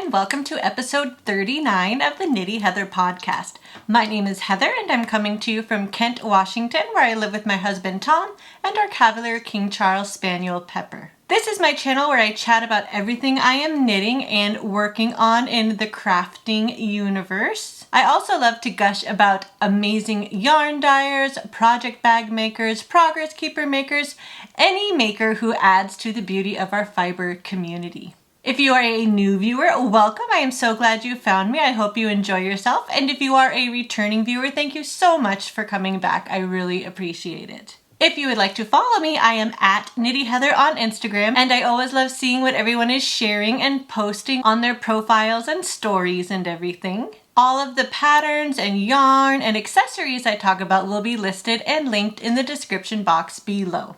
and welcome to episode 39 of the Knitty Heather podcast. My name is Heather and I'm coming to you from Kent, Washington, where I live with my husband Tom and our Cavalier King Charles Spaniel Pepper. This is my channel where I chat about everything I am knitting and working on in the crafting universe. I also love to gush about amazing yarn dyers, project bag makers, progress keeper makers, any maker who adds to the beauty of our fiber community. If you are a new viewer, welcome. I am so glad you found me. I hope you enjoy yourself. And if you are a returning viewer, thank you so much for coming back. I really appreciate it. If you would like to follow me, I am at Knitty Heather on Instagram, and I always love seeing what everyone is sharing and posting on their profiles and stories and everything. All of the patterns and yarn and accessories I talk about will be listed and linked in the description box below.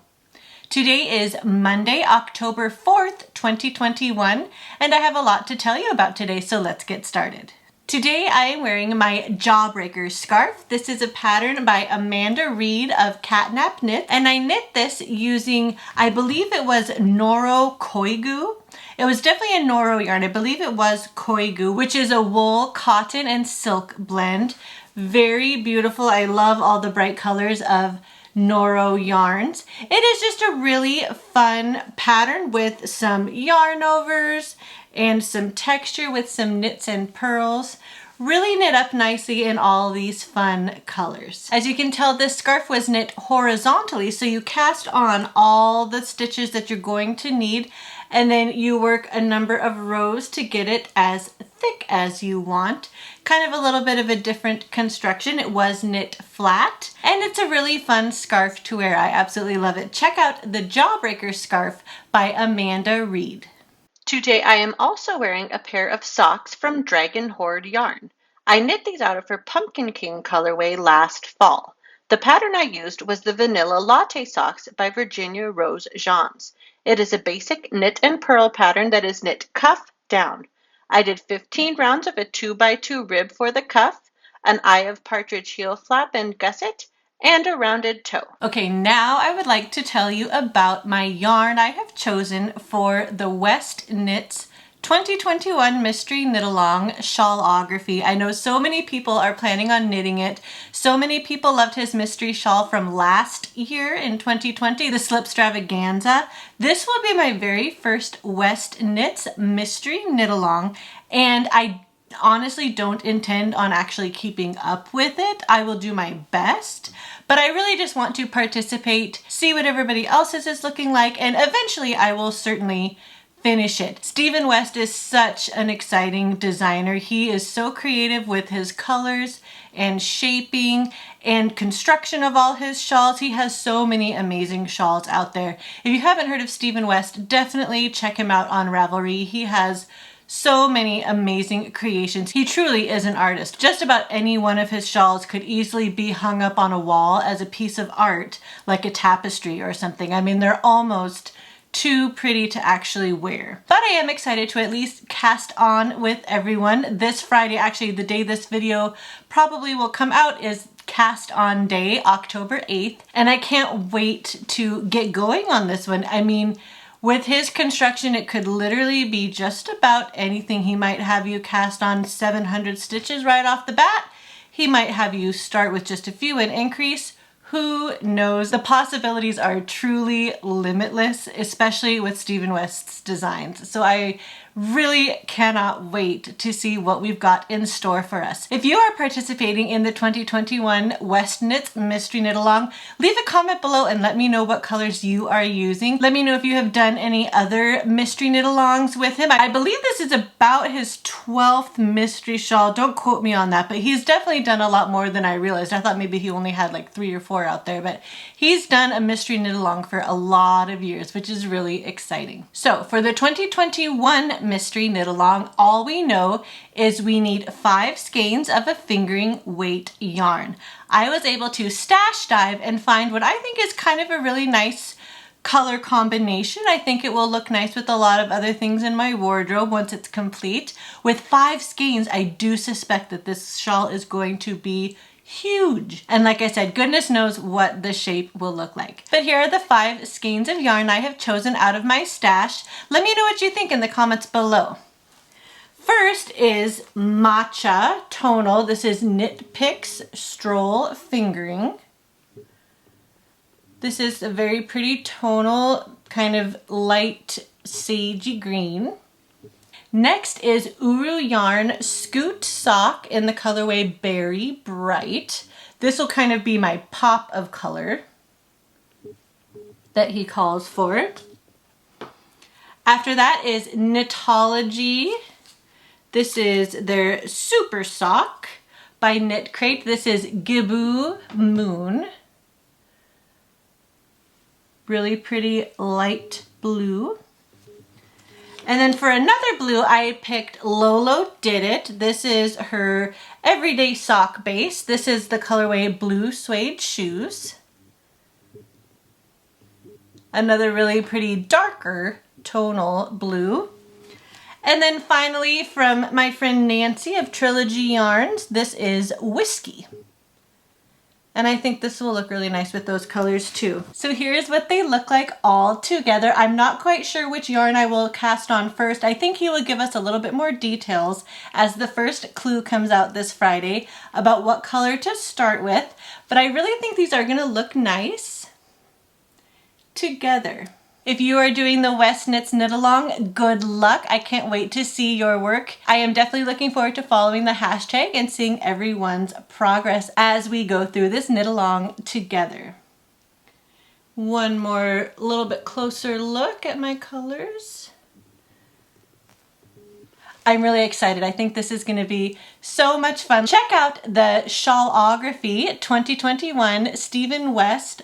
Today is Monday, October 4th, 2021, and I have a lot to tell you about today, so let's get started. Today I am wearing my Jawbreaker Scarf. This is a pattern by Amanda Reed of Catnap Knit, and I knit this using, I believe it was ChiaoGoo. It was definitely a Noro yarn. I believe it was ChiaoGoo, which is a wool, cotton, and silk blend. Very beautiful. I love all the bright colors of Noro yarns. It is just a really fun pattern with some yarn overs and some texture with some knits and pearls. Really knit up nicely in all these fun colors. As you can tell, this scarf was knit horizontally, so you cast on all the stitches that you're going to need, and then you work a number of rows to get it as thick as you want. Kind of a little bit of a different construction. It was knit flat, and it's a really fun scarf to wear. I absolutely love it. Check out the Jawbreaker Scarf by Amanda Reed. Today I am also wearing a pair of socks from Dragon Horde yarn. I knit these out of her Pumpkin King colorway last fall. The pattern I used was the Vanilla Latte Socks by Virginia Rose Jeans. It is a basic knit and purl pattern that is knit cuff down. I did 15 rounds of a 2x2 rib for the cuff, an Eye of Partridge heel flap and gusset, and a rounded toe. Okay, now I would like to tell you about my yarn I have chosen for the West Knits 2021 Mystery Knit Along Shawlography. I know so many people are planning on knitting it. So many people loved his mystery shawl from last year in 2020, the Slipstravaganza. This will be my very first West Knits Mystery Knit Along, and I honestly don't intend on actually keeping up with it. I will do my best, but I really just want to participate, see what everybody else's is looking like, and eventually I will certainly finish it. Stephen West is such an exciting designer. He is so creative with his colors and shaping and construction of all his shawls. He has so many amazing shawls out there. If you haven't heard of Stephen West, definitely check him out on Ravelry. He has so many amazing creations. He truly is an artist. Just about any one of his shawls could easily be hung up on a wall as a piece of art, like a tapestry or something. I mean, they're almost too pretty to actually wear. But I am excited to at least cast on with everyone. This Friday, actually the day this video probably will come out, is cast on day, October 8th. And I can't wait to get going on this one. I mean, with his construction, it could literally be just about anything. He might have you cast on 700 stitches right off the bat. He might have you start with just a few and increase. Who knows? The possibilities are truly limitless, especially with Stephen West's designs. So I really cannot wait to see what we've got in store for us. If you are participating in the 2021 West Knits Mystery Knit Along, leave a comment below and let me know what colors you are using. Let me know if you have done any other Mystery Knit Alongs with him. I believe this is about his 12th mystery shawl. Don't quote me on that, but he's definitely done a lot more than I realized. I thought maybe he only had like 3 or 4 out there, but he's done a Mystery Knit Along for a lot of years, which is really exciting. So for the 2021 Mystery Knit Along, all we know is we need 5 skeins of a fingering weight yarn. I was able to stash dive and find what I think is kind of a really nice color combination. I think it will look nice with a lot of other things in my wardrobe once it's complete. With 5 skeins, I do suspect that this shawl is going to be huge. And like I said, goodness knows what the shape will look like. But here are the 5 skeins of yarn I have chosen out of my stash. Let me know what you think in the comments below. First is Matcha Tonal. This is Knit Picks Stroll Fingering. This is a very pretty tonal, kind of light sagey green. Next is Uru Yarn Scoot Sock in the colorway Berry Bright. This will kind of be my pop of color that he calls for. After that is Knitology. This is their Super Sock by Knit Crate. This is Giboo Moon. Really pretty light blue. And then for another blue, I picked Lolo Did It. This is her everyday sock base. This is the colorway Blue Suede Shoes. Another really pretty darker tonal blue. And then finally from my friend Nancy of Trilogy Yarns, this is Whiskey. And I think this will look really nice with those colors too. So here's what they look like all together. I'm not quite sure which yarn I will cast on first. I think he will give us a little bit more details as the first clue comes out this Friday about what color to start with. But I really think these are gonna look nice together. If you are doing the West Knits Knit Along, good luck. I can't wait to see your work. I am definitely looking forward to following the hashtag and seeing everyone's progress as we go through this knit along together. One more little bit closer look at my colors. I'm really excited. I think this is going to be so much fun. Check out the Shawlography 2021 Stephen West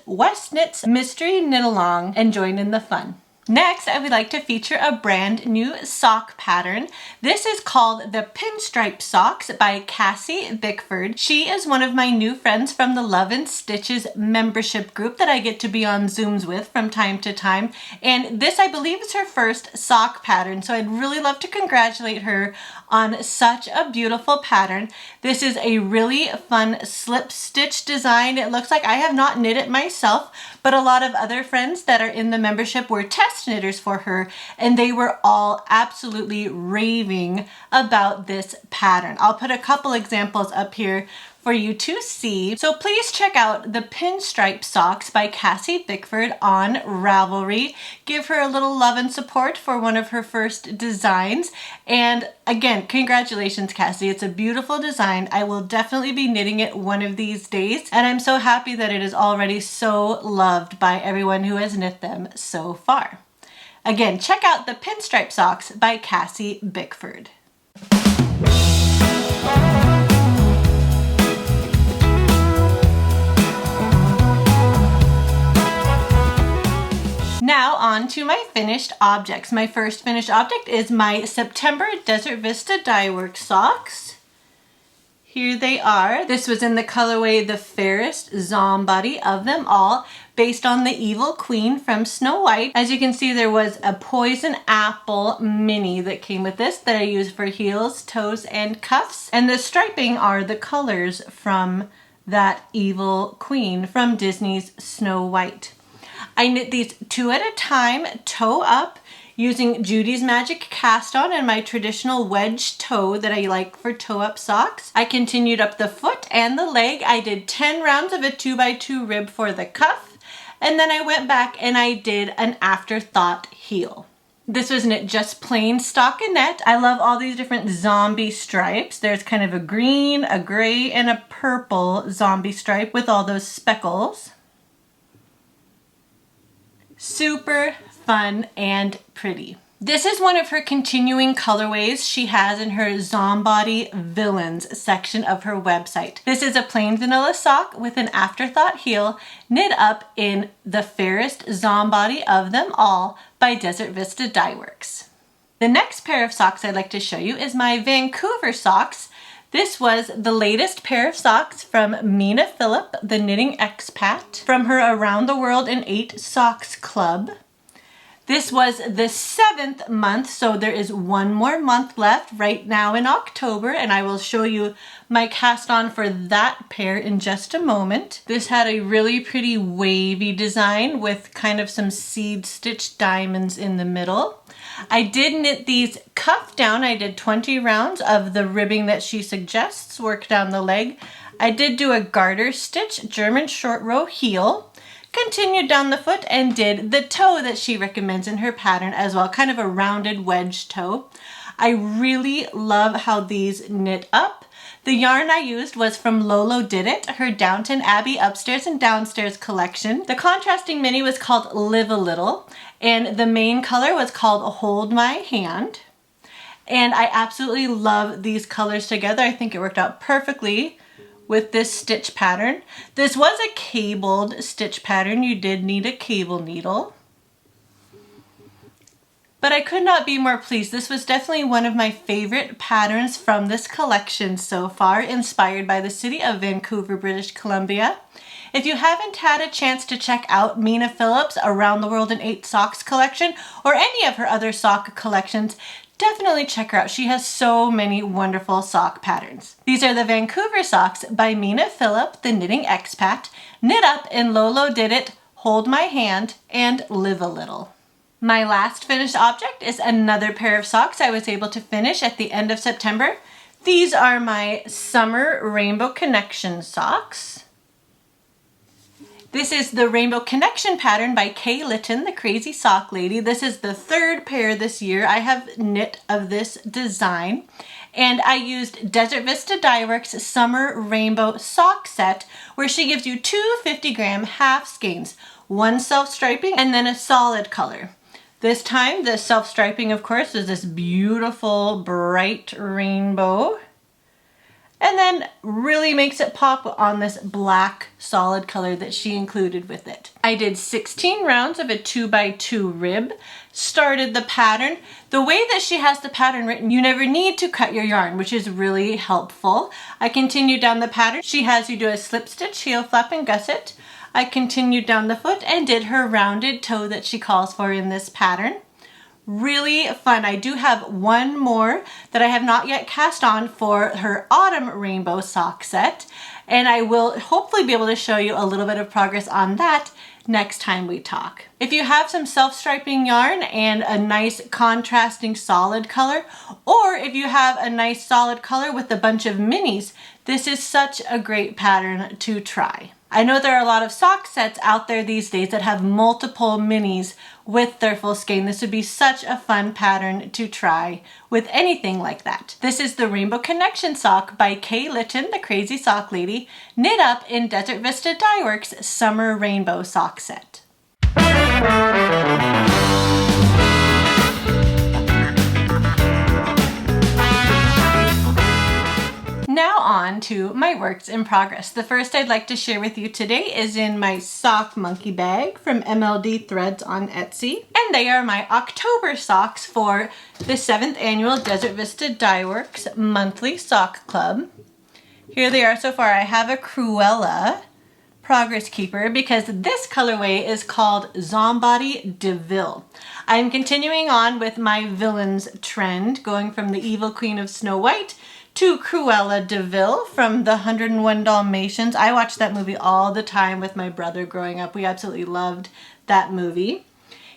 Knits Mystery Knit Along and join in the fun. Next, I would like to feature a brand new sock pattern. This is called the Pinstripe Socks by Cassie Bickford. She is one of my new friends from the Love and Stitches membership group that I get to be on Zooms with from time to time. And this, I believe, is her first sock pattern. So I'd really love to congratulate her on such a beautiful pattern. This is a really fun slip stitch design. It looks like I have not knit it myself, but a lot of other friends that are in the membership were test knitters for her, and they were all absolutely raving about this pattern. I'll put a couple examples up here for you to see. So please check out the Pinstripe Socks by Cassie Bickford on Ravelry. Give her a little love and support for one of her first designs. And again, congratulations, Cassie. It's a beautiful design. I will definitely be knitting it one of these days. And I'm so happy that it is already so loved by everyone who has knit them so far. Again, check out the Pinstripe Socks by Cassie Bickford. Now on to my finished objects. My first finished object is my September Desert Vista Dye Work socks. Here they are. This was in the colorway The Fairest Zombody of them all, based on the Evil Queen from Snow White. As you can see, there was a Poison Apple mini that came with this that I used for heels, toes, and cuffs. And the striping are the colors from that Evil Queen from Disney's Snow White. I knit these 2 at a time, toe up, using Judy's Magic Cast On and my traditional wedge toe that I like for toe up socks. I continued up the foot and the leg. I did 10 rounds of a 2x2 rib for the cuff, and then I went back and I did an afterthought heel. This was knit just plain stockinette. I love all these different zombie stripes. There's kind of a green, a gray, and a purple zombie stripe with all those speckles. Super fun and pretty. This is one of her continuing colorways she has in her Zombody Villains section of her website. This is a plain vanilla sock with an afterthought heel knit up in The Fairest Zombody of them all by Desert Vista Dye Works. The next pair of socks I'd like to show you is my Vancouver Socks. This was the latest pair of socks from Mina Phillip, the knitting expat, from her Around the World in 8 Socks Club. This was the 7th month, so there is one more month left right now in October, and I will show you my cast on for that pair in just a moment. This had a really pretty wavy design with kind of some seed stitch diamonds in the middle. I did knit these cuff down. I did 20 rounds of the ribbing that she suggests, work down the leg. I did do a garter stitch, German short row heel, continued down the foot and did the toe that she recommends in her pattern as well, kind of a rounded wedge toe. I really love how these knit up. The yarn I used was from Lolo Did It, her Downton Abbey Upstairs and Downstairs collection. The contrasting mini was called Live a Little, and the main color was called Hold My Hand. And I absolutely love these colors together. I think it worked out perfectly with this stitch pattern. This was a cabled stitch pattern. You did need a cable needle. But I could not be more pleased. This was definitely one of my favorite patterns from this collection so far, inspired by the city of Vancouver, British Columbia. If you haven't had a chance to check out Mina Phillips' Around the World in 8 Socks collection or any of her other sock collections, definitely check her out. She has so many wonderful sock patterns. These are the Vancouver Socks by Mina Phillip, the knitting expat, knit up in Lolo Did It, Hold My Hand, and Live a Little. My last finished object is another pair of socks I was able to finish at the end of September. These are my Summer Rainbow Connection socks. This is the Rainbow Connection pattern by Kay Litton, the Crazy Sock Lady. This is the 3rd pair this year I have knit of this design. And I used Desert Vista Dye Works Summer Rainbow Sock Set, where she gives you 2 50-gram half skeins, one self-striping and then a solid color. This time the self-striping, of course, is this beautiful bright rainbow. And then really makes it pop on this black solid color that she included with it. I did 16 rounds of a 2x2 rib, started the pattern. The way that she has the pattern written, you never need to cut your yarn, which is really helpful. I continued down the pattern. She has you do a slip stitch, heel flap, and gusset. I continued down the foot and did her rounded toe that she calls for in this pattern. Really fun. I do have one more that I have not yet cast on for her autumn rainbow sock set, and I will hopefully be able to show you a little bit of progress on that next time we talk. If you have some self-striping yarn and a nice contrasting solid color, or if you have a nice solid color with a bunch of minis, this is such a great pattern to try. I know there are a lot of sock sets out there these days that have multiple minis with their full skein. This would be such a fun pattern to try with anything like that. This is the Rainbow Connection sock by Kay Litton, the Crazy Sock Lady, knit up in Desert Vista Dye Works Summer Rainbow Sock Set. Now on to my works in progress. The first I'd like to share with you today is in my sock monkey bag from MLD Threads on Etsy. And they are my October socks for the 7th annual Desert Vista Dye Works monthly sock club. Here they are so far. I have a Cruella Progress Keeper because this colorway is called Zombody DeVille. I'm continuing on with my villains trend, going from the evil queen of Snow White to Cruella DeVille from the 101 Dalmatians. I watched that movie all the time with my brother growing up. We absolutely loved that movie.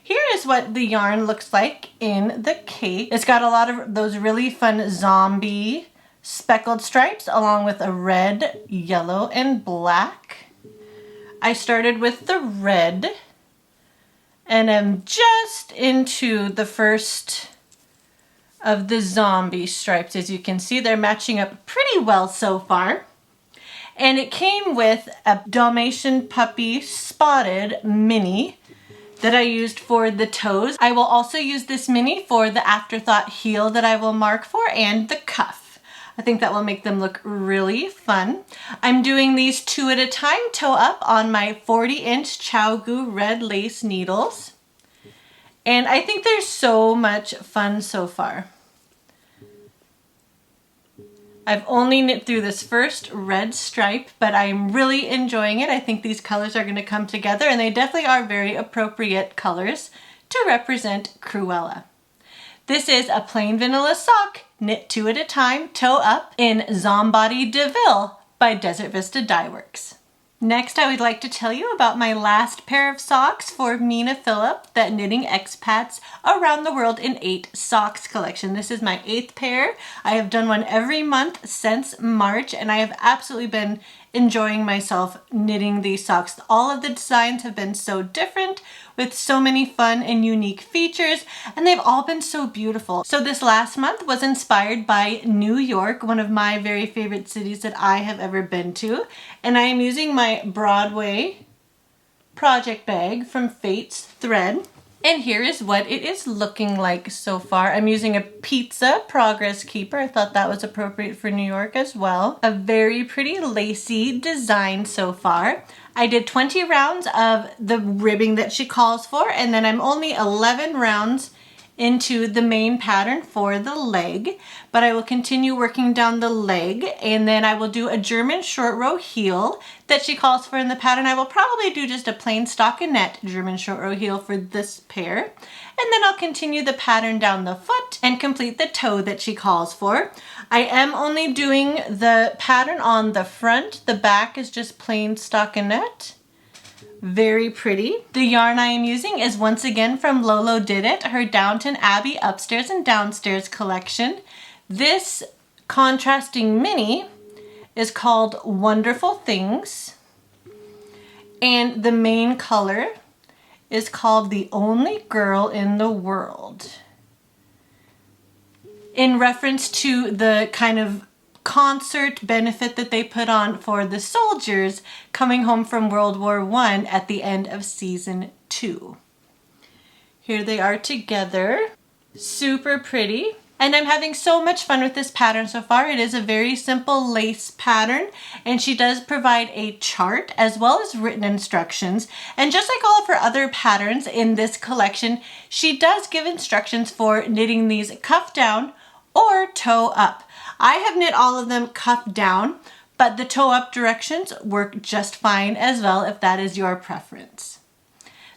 Here is what the yarn looks like in the cake. It's got a lot of those really fun zombie speckled stripes along with a red, yellow, and black. I started with the red and I'm just into the first of the zombie stripes. As you can see, they're matching up pretty well so far. And it came with a Dalmatian puppy spotted mini that I used for the toes. I will also use this mini for the afterthought heel that I will mark for and the cuff. I think that will make them look really fun. I'm doing these 2 at a time toe up on my 40-inch ChiaoGoo red lace needles. And I think they're so much fun so far. I've only knit through this first red stripe, but I'm really enjoying it. I think these colors are going to come together, and they definitely are very appropriate colors to represent Cruella. This is a plain vanilla sock, knit 2 at a time, toe up, in Zombody DeVille by Desert Vista Dye Works. Next, I would like to tell you about my last pair of socks for Mina Phillip, that Knitting Expats Around the World in 8 Socks collection. This is my 8th pair. I have done one every month since March, and I have absolutely been enjoying myself knitting these socks. All of the designs have been so different, with so many fun and unique features, and they've all been so beautiful. So this last month was inspired by New York, one of my very favorite cities that I have ever been to, and I am using my Broadway project bag from Fate's Thread. And here is what it is looking like so far. I'm using a pizza progress keeper. I thought that was appropriate for New York as well. A very pretty lacy design so far. I did 20 rounds of the ribbing that she calls for, and then I'm only 11 rounds into the main pattern for the leg, but I will continue working down the leg, and then I will do a German short row heel that she calls for in the pattern. I will probably do just a plain stockinette German short row heel for this pair, and then I'll continue the pattern down the foot and complete the toe that she calls for. I am only doing the pattern on the front. The back is just plain stockinette. Very pretty. The yarn I am using is once again from Lolo Did It, her Downton Abbey Upstairs and Downstairs collection. This contrasting mini is called Wonderful Things, and the main color is called The Only Girl in the World, in reference to the kind of concert benefit that they put on for the soldiers coming home from World War I at the end of season 2. Here they are together. Super pretty. And I'm having so much fun with this pattern so far. It is a very simple lace pattern, and she does provide a chart as well as written instructions. And just like all of her other patterns in this collection, she does give instructions for knitting these cuff down or toe up. I have knit all of them cuff down, but the toe up directions work just fine as well if that is your preference.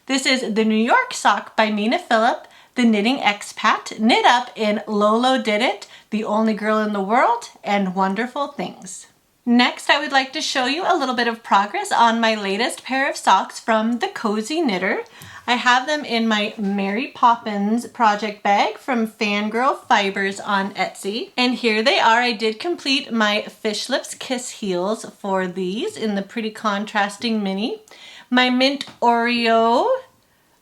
This is the New York sock by Mina Phillip, the Knitting Expat, knit up in Lolo Did It, The Only Girl in the World, and Wonderful Things. Next, I would like to show you a little bit of progress on my latest pair of socks from the Cozy Knitter. I have them in my Mary Poppins project bag from Fangirl Fibers on Etsy. And here they are. I did complete my Fish Lips Kiss heels for these in the pretty contrasting mini. My Mint Oreo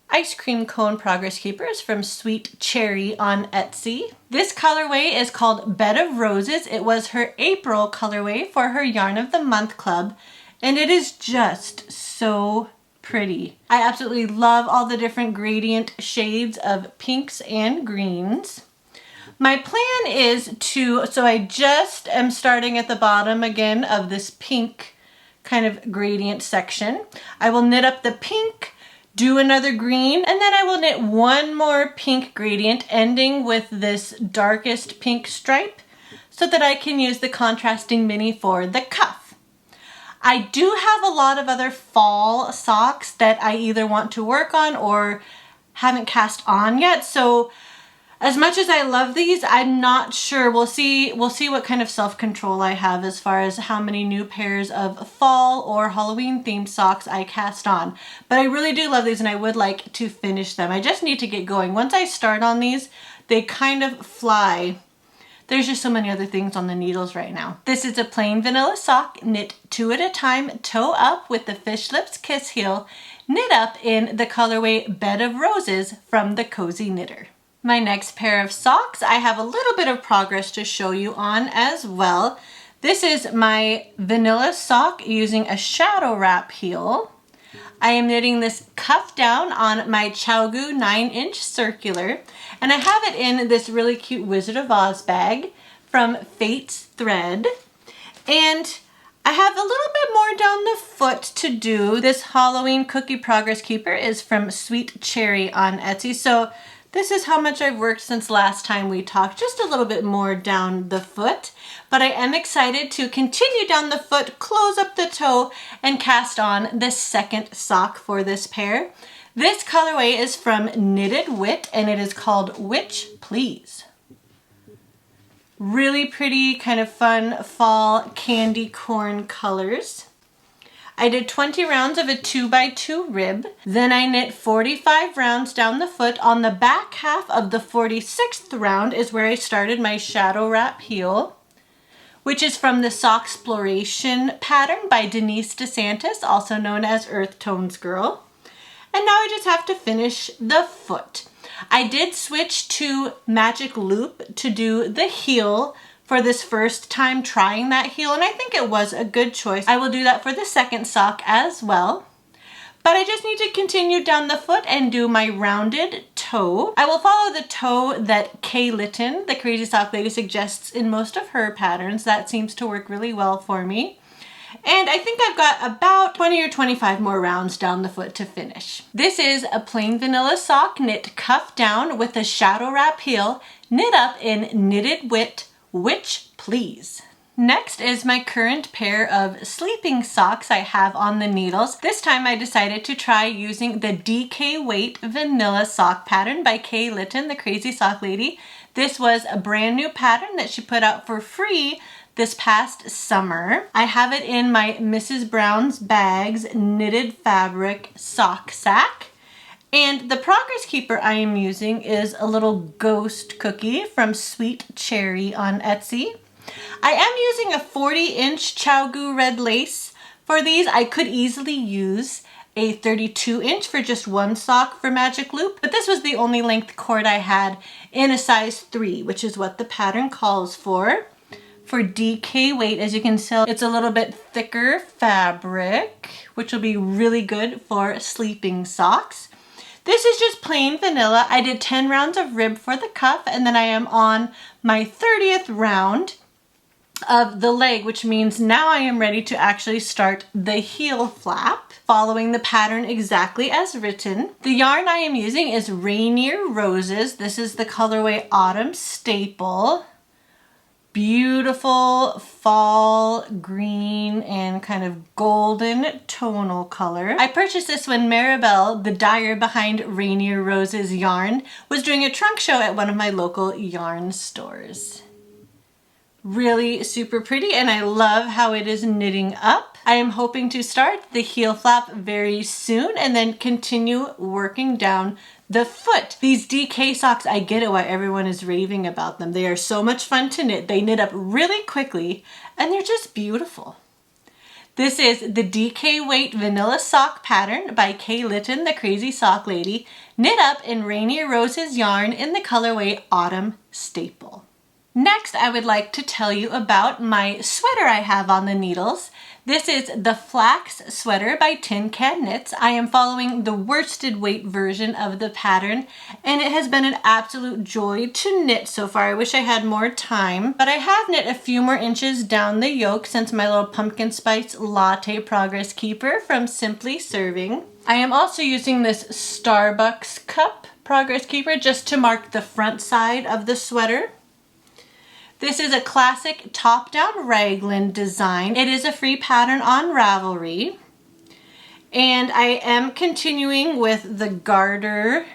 ice cream cone progress keepers from Sweet Cherry on Etsy. This colorway is called Bed of Roses. It was her April colorway for her Yarn of the Month club, and it is just so pretty. I absolutely love all the different gradient shades of pinks and greens. My plan is so I just am starting at the bottom again of this pink kind of gradient section. I will knit up the pink, do another green, and then I will knit one more pink gradient ending with this darkest pink stripe so that I can use the contrasting mini for the cuff. I do have a lot of other fall socks that I either want to work on or haven't cast on yet, so as much as I love these, I'm not sure. We'll see what kind of self-control I have as far as how many new pairs of fall or Halloween themed socks I cast on. But I really do love these and I would like to finish them. I just need to get going. Once I start on these, they kind of fly. There's just so many other things on the needles right now. This is a plain vanilla sock, knit 2 at a time, toe up with the Fish Lips Kiss heel, knit up in the colorway Bed of Roses from the Cozy Knitter. My next pair of socks, I have a little bit of progress to show you on as well. This is my vanilla sock using a shadow wrap heel. I am knitting this cuff down on my ChiaoGoo 9-inch circular, and I have it in this really cute Wizard of Oz bag from Fate's Thread. And I have a little bit more down the foot to do. This Halloween cookie progress keeper is from Sweet Cherry on Etsy. So This is how much I've worked since last time we talked, just a little bit more down the foot, but I am excited to continue down the foot, close up the toe, and cast on the second sock for this pair. This colorway is from Knitted Wit, and it is called Witch Please. Really pretty, kind of fun fall candy corn colors. I did 20 rounds of a 2x2 rib. Then I knit 45 rounds down the foot. On the back half of the 46th round is where I started my shadow wrap heel, which is from the Socksploration pattern by Denise DeSantis, also known as Earth Tones Girl. And now I just have to finish the foot. I did switch to Magic Loop to do the heel for this first time trying that heel, and I think it was a good choice. I will do that for the second sock as well. But I just need to continue down the foot and do my rounded toe. I will follow the toe that Kay Litton, the Crazy Sock Lady, suggests in most of her patterns. That seems to work really well for me. And I think I've got about 20 or 25 more rounds down the foot to finish. This is a plain vanilla sock knit cuff down with a shadow wrap heel, knit up in Knitted Wit, Witch Please. Next is my current pair of sleeping socks I have on the needles. This time I decided to try using the DK Weight Vanilla Sock pattern by Kay Litton, the Crazy Sock Lady. This was a brand new pattern that she put out for free this past summer. I have it in my Mrs. Brown's Bags knitted fabric sock sack. And the progress keeper I am using is a little ghost cookie from Sweet Cherry on Etsy. I am using a 40-inch ChiaoGoo red lace. For these, I could easily use a 32-inch for just one sock for Magic Loop, but this was the only length cord I had in a size 3, which is what the pattern calls for. For DK Weight, as you can tell, it's a little bit thicker fabric, which will be really good for sleeping socks. This is just plain vanilla. I did 10 rounds of rib for the cuff, and then I am on my 30th round of the leg, which means now I am ready to actually start the heel flap, following the pattern exactly as written. The yarn I am using is Rainier Roses. This is the colorway Autumn Staple. Beautiful fall green and kind of golden tonal color. I purchased this when Maribel, the dyer behind Rainier Roses yarn, was doing a trunk show at one of my local yarn stores. Really super pretty, and I love how it is knitting up. I am hoping to start the heel flap very soon and then continue working down the foot. These DK socks, I get it why everyone is raving about them. They are so much fun to knit. They knit up really quickly and they're just beautiful. This is the DK Weight Vanilla Sock pattern by Kay Litton, the Crazy Sock Lady, knit up in Rainier Roses yarn in the colorway Autumn Staple. Next, I would like to tell you about my sweater I have on the needles. This is the Flax Sweater by Tin Can Knits. I am following the worsted weight version of the pattern, and it has been an absolute joy to knit so far. I wish I had more time, but I have knit a few more inches down the yoke since my little pumpkin spice latte progress keeper from Simply Serving. I am also using this Starbucks cup progress keeper just to mark the front side of the sweater. This is a classic top-down raglan design. It is a free pattern on Ravelry. And I am continuing with the garter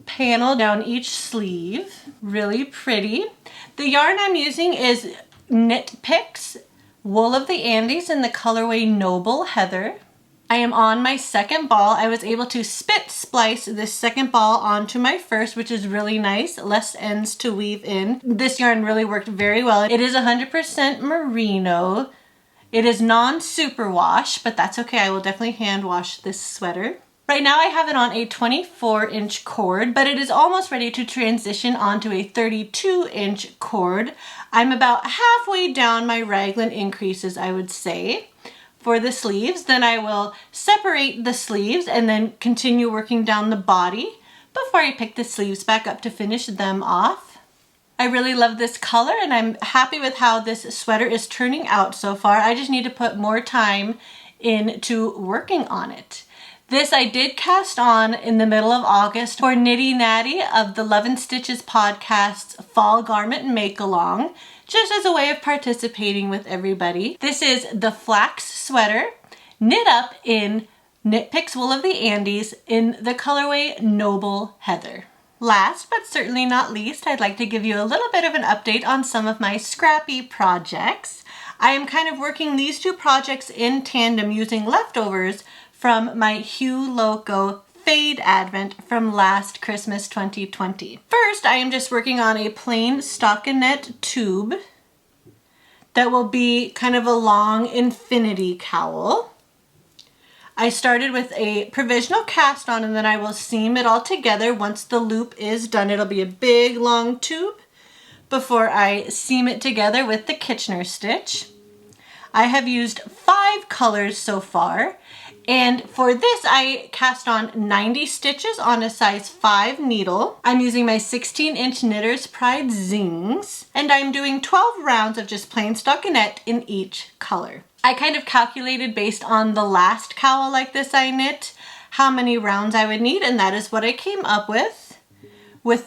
panel down each sleeve. Really pretty. The yarn I'm using is Knit Picks Wool of the Andes in the colorway Noble Heather. I am on my second ball. I was able to spit splice this second ball onto my first, which is really nice. Less ends to weave in. This yarn really worked very well. It is 100% merino. It is non-superwash, but that's okay. I will definitely hand wash this sweater. Right now I have it on a 24-inch cord, but it is almost ready to transition onto a 32-inch cord. I'm about halfway down my raglan increases, I would say. For the sleeves, then I will separate the sleeves and then continue working down the body before I pick the sleeves back up to finish them off. I really love this color and I'm happy with how this sweater is turning out so far. I just need to put more time into working on it. This I did cast on in the middle of August for Knitty Natty of the Love and Stitches podcast's Fall Garment Make-Along, just as a way of participating with everybody. This is the Flax Sweater, knit up in Knit Picks Wool of the Andes in the colorway Noble Heather. Last but certainly not least, I'd like to give you a little bit of an update on some of my scrappy projects. I am kind of working these two projects in tandem using leftovers from my Hue Loco Fade Advent from last Christmas 2020. First, I am just working on a plain stockinette tube that will be kind of a long infinity cowl. I started with a provisional cast on and then I will seam it all together. Once the loop is done, it'll be a big long tube before I seam it together with the Kitchener stitch. I have used 5 colors so far, and for this I cast on 90 stitches on a size 5 needle. I'm using my 16-inch Knitter's Pride Zings, and I'm doing 12 rounds of just plain stockinette in each color. I kind of calculated based on the last cowl like this I knit how many rounds I would need, and that is what I came up with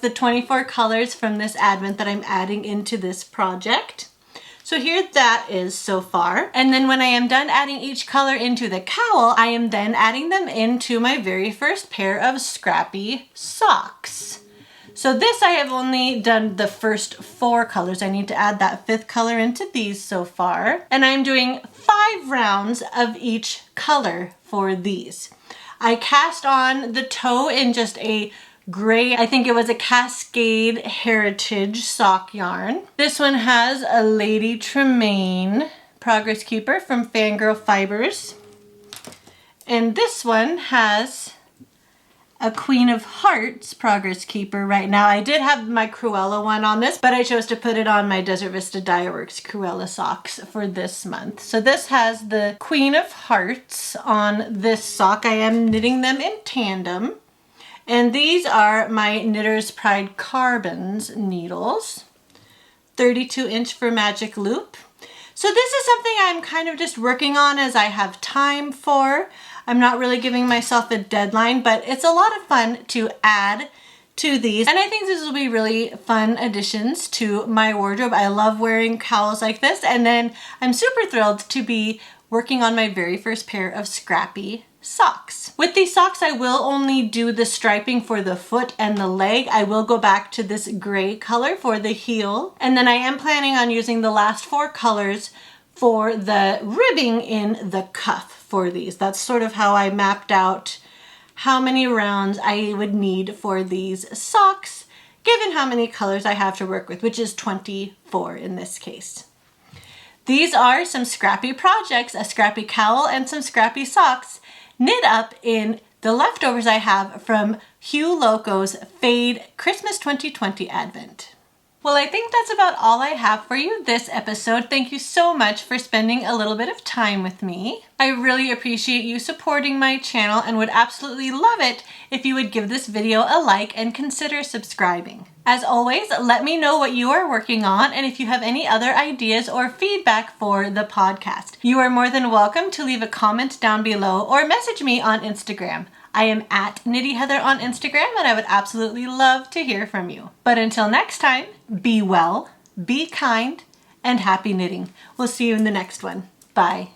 the 24 colors from this advent that I'm adding into this project. So here that is so far. And then when I am done adding each color into the cowl, I am then adding them into my very first pair of scrappy socks. So this I have only done the first 4 colors. I need to add that 5th color into these so far. And I'm doing 5 rounds of each color for these. I cast on the toe in just a gray, I think it was a Cascade Heritage sock yarn. This one has a Lady Tremaine Progress Keeper from Fangirl Fibers. And this one has a Queen of Hearts Progress Keeper right now. I did have my Cruella one on this, but I chose to put it on my Desert Vista Dye Works Cruella socks for this month. So this has the Queen of Hearts on this sock. I am knitting them in tandem. And these are my Knitter's Pride Carbons needles, 32-inch for magic loop. So this is something I'm kind of just working on as I have time for. I'm not really giving myself a deadline, but it's a lot of fun to add to these. And I think this will be really fun additions to my wardrobe. I love wearing cowls like this. And then I'm super thrilled to be working on my very first pair of scrappy socks. With these socks, I will only do the striping for the foot and the leg. I will go back to this gray color for the heel. And then I am planning on using the last 4 colors for the ribbing in the cuff for these. That's sort of how I mapped out how many rounds I would need for these socks, given how many colors I have to work with, which is 24 in this case. These are some scrappy projects, a scrappy cowl and some scrappy socks, knit up in the leftovers I have from Hue Loco's Fade Christmas 2020 Advent. Well, I think that's about all I have for you this episode. Thank you so much for spending a little bit of time with me. I really appreciate you supporting my channel and would absolutely love it if you would give this video a like and consider subscribing. As always, let me know what you are working on and if you have any other ideas or feedback for the podcast. You are more than welcome to leave a comment down below or message me on Instagram. I am at Knitty Heather on Instagram and I would absolutely love to hear from you. But until next time, be well, be kind, and happy knitting. We'll see you in the next one. Bye.